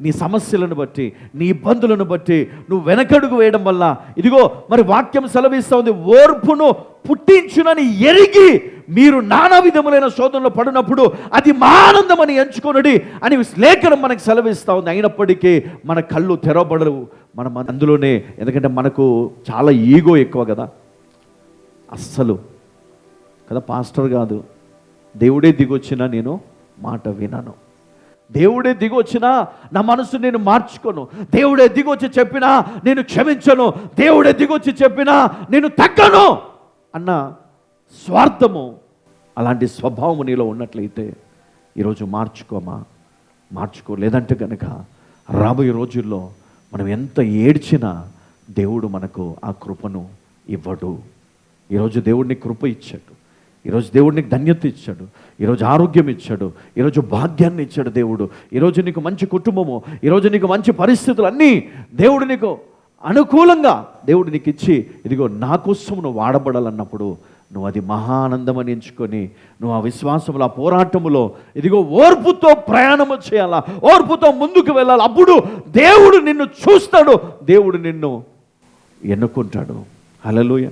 నీ సమస్యలను బట్టి, నీ ఇబ్బందులను బట్టి నువ్వు వెనకడుగు వేయడం వల్ల, ఇదిగో మరి వాక్యం సెలవిస్తూ ఉంది, ఓర్పును పుట్టించునని ఎరిగి మీరు నానా విధములైన శోధనలో పడినప్పుడు అది మా ఆనందమని ఎంచుకొనుడి అని లేఖనం మనకు సెలవిస్తూ ఉంది. అయినప్పటికీ మన కళ్ళు తెరవబడవు, మనం అందులోనే, ఎందుకంటే మనకు చాలా ఈగో ఎక్కువ కదా, అస్సలు కదా, పాస్టర్ కాదు, దేవుడే దిగొచ్చినా నేను మాట వినను, దేవుడే దిగొచ్చినా నా మనసు నేను మార్చుకోను, దేవుడే దిగొచ్చి చెప్పినా నేను క్షమించను, దేవుడే దిగొచ్చి చెప్పినా నేను తగ్గను అన్న స్వార్థము, అలాంటి స్వభావము నీలో ఉన్నట్లయితే ఈరోజు మార్చుకో. లేదంటే కనుక రాబోయే రోజుల్లో మనం ఎంత ఏడ్చినా దేవుడు మనకు ఆ కృపను ఇవ్వడు. ఈరోజు దేవుడిని కృప ఇచ్చాడు, ఈరోజు దేవుడికి ధన్యత ఇచ్చాడు, ఈరోజు ఆరోగ్యం ఇచ్చాడు, ఈరోజు భాగ్యాన్ని ఇచ్చాడు దేవుడు, ఈరోజు నీకు మంచి కుటుంబము, ఈరోజు నీకు మంచి పరిస్థితులు అన్నీ దేవుడు నీకు అనుకూలంగా దేవుడు నీకు ఇచ్చి, ఇదిగో నా కోసం నువ్వు వాడబడాలన్నప్పుడు నువ్వు అది మహా ఆనందమని ఎంచుకొని నువ్వు ఆ విశ్వాసంలో, ఆ పోరాటములో ఇదిగో ఓర్పుతో ప్రయాణము చేయాలా, ఓర్పుతో ముందుకు వెళ్ళాలి. అప్పుడు దేవుడు నిన్ను చూస్తాడు, దేవుడు నిన్ను ఎన్నుకుంటాడు. హల్లెలూయా.